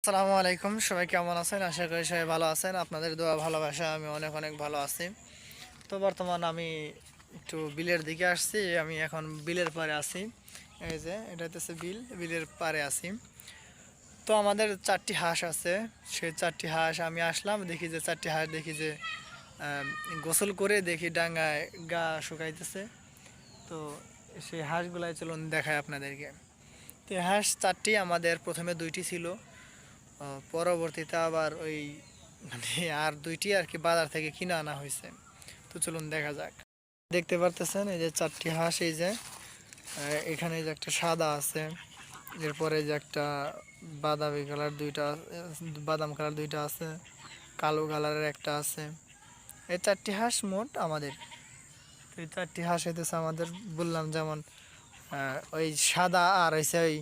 আসসালামু আলাইকুম, সবাই কেমন আছেন? আশা করি সবাই ভালো আছেন। আপনাদের দোয়া ভালোবাসা আমি অনেক অনেক ভালো আছি। তো বর্তমান আমি একটু বিলের দিকে আসছি। আমি এখন বিলের পাড়ে আছি। এই যে এটা হচ্ছে বিলের পাড়ে আছি। তো আমাদের 4টি হাঁস আছে। সেই 4টি হাঁস আমি আসলাম, দেখি যে 4টি হাঁস দেখি যে আহ, গোসল করে দেখি ডাঙ্গায় গা শুকাইতেছে। তো সেই হাঁসগুলাই চলুন দেখায় আপনাদেরকে। তো এই হাঁস 4টি, আমাদের প্রথমে 2টি ছিল। পরবর্তীতে আবার ওই মানে আর 2টি আর কি বাজার থেকে কিনে আনা হয়েছে। তো চলুন দেখা যাক। দেখতে পারতেছেন এই যে 4টি হাঁস। এই যে এখানে যে একটা সাদা আছে, এরপরে যে একটা বাদামি কালার দুইটা, বাদাম কালার দুইটা আছে, কালো কালারের একটা আছে। এই 4টি হাঁস মোট আমাদের। তো এই 4টি হাঁস হইতেছে আমাদের, বললাম যেমন ওই সাদা আর হয়েছে ওই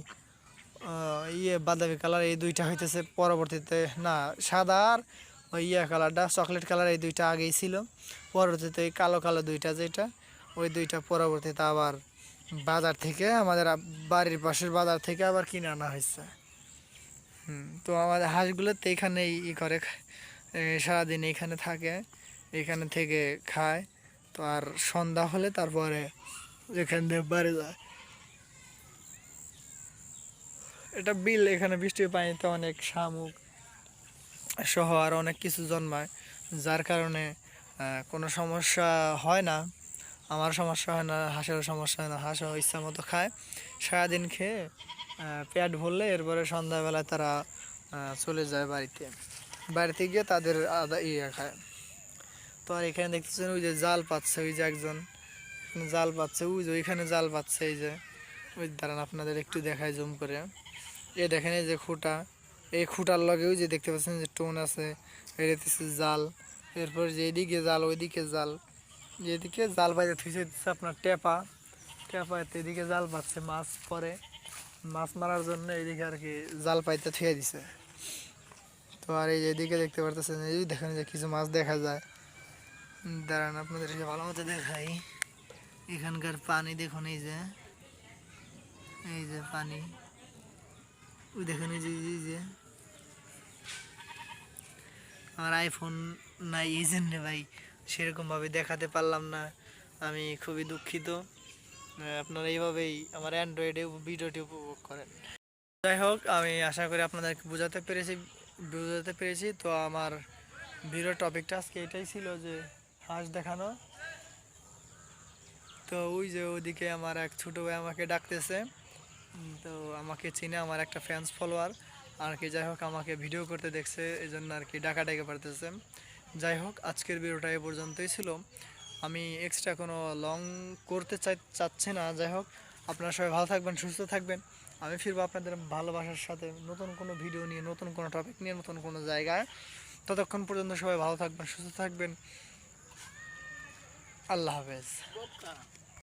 বাদামি কালার, এই দুইটা হইতেছে পরবর্তীতে। না, সাদা আর ওই কালারটা চকলেট কালার, এই দুইটা আগেই ছিল। পরবর্তীতে এই কালো কালো দুইটা, যেটা ওই দুইটা পরবর্তীতে আবার বাজার থেকে, আমাদের বাড়ির পাশের বাজার থেকে আবার কিনে আনা হয়েছে। তো আমাদের হাঁসগুলো তো এখানেই করে, সারাদিন এখানে থাকে, এখানে থেকে খায়। তো আর সন্ধ্যা হলে তারপরে এখান থেকে বাড়ি যায়। এটা বিল, এখানে বৃষ্টির পানিতে অনেক শামুক সহ আর অনেক কিছু জন্মায়, যার কারণে কোনো সমস্যা হয় না। আমার সমস্যা হয় না, হাঁসেরও সমস্যা হয় না। হাঁসও ইচ্ছা মতো খায়, সারাদিন খেয়ে পেট ভরলে এরপরে সন্ধ্যাবেলায় তারা চলে যায় বাড়িতে। বাড়িতে গিয়ে তাদের আদা খায়। তো আর এখানে দেখতেছেন ওই যে জাল পাচ্ছে, ওই যে একজন জাল পাচ্ছে, ওই যে ওইখানে জাল পাচ্ছে। এই যে ওই দাঁড়ান আপনাদের একটু দেখায় জুম করে। এই দেখেন এই যে খুঁটা, এই খুঁটার লগে ওই যে দেখতে পাচ্ছেন যে টোন আছে, এড়েতেছে জাল। এরপর যে এইদিকে জাল, ওইদিকে জাল, যেদিকে জাল বাইরে থুইছে আপনার টেপা টেপা, এদিকে জাল পাচ্ছে মাছ পরে, মাছ মারার জন্য এইদিকে আর কি জাল পাইতে থুয়ে দিছে। তো আর এই যে এদিকে দেখতে পারতেছেন, এই দেখেন যে কিছু মাছ দেখা যায়। দাঁড়ান আপনাদেরকে ভালো মতো দেখাই। এখানকার পানি দেখুন, এই যে পানি, ওই দেখেন এই যে আমার আইফোন নাই, এই জন্য ভাই সেরকমভাবে দেখাতে পারলাম না। আমি খুবই দুঃখিত। আপনারা এইভাবেই আমার অ্যান্ড্রয়েডে ভিডিওটি উপভোগ করেন। যাই হোক, আমি আশা করি আপনাদেরকে বোঝাতে পেরেছি। তো আমার ভিডিওর টপিকটা আজকে এটাই ছিল, যে হাঁস দেখানো। তো ওই যে ওদিকে আমার এক ছোটো ভাই আমাকে ডাকতেছে। তো আমাকে চিনে, আমার একটা ফ্যান্স ফলোয়ার আর কি। যাই হোক, আমাকে ভিডিও করতে দেখছে, এই জন্য আর কি ডাকা পারতেছে। যাই হোক, আজকের ভিডিওটা এ পর্যন্তই ছিল। আমি এক্সট্রা কোনো লং করতে চাচ্ছি না। যাই হোক, আপনারা সবাই ভালো থাকবেন, সুস্থ থাকবেন। আমি ফিরবো আপনাদের ভালোবাসার সাথে নতুন কোনো ভিডিও নিয়ে, নতুন কোনো টপিক নিয়ে, নতুন কোনো জায়গায়। ততক্ষণ পর্যন্ত সবাই ভালো থাকবেন, সুস্থ থাকবেন। আল্লাহ হাফেজ।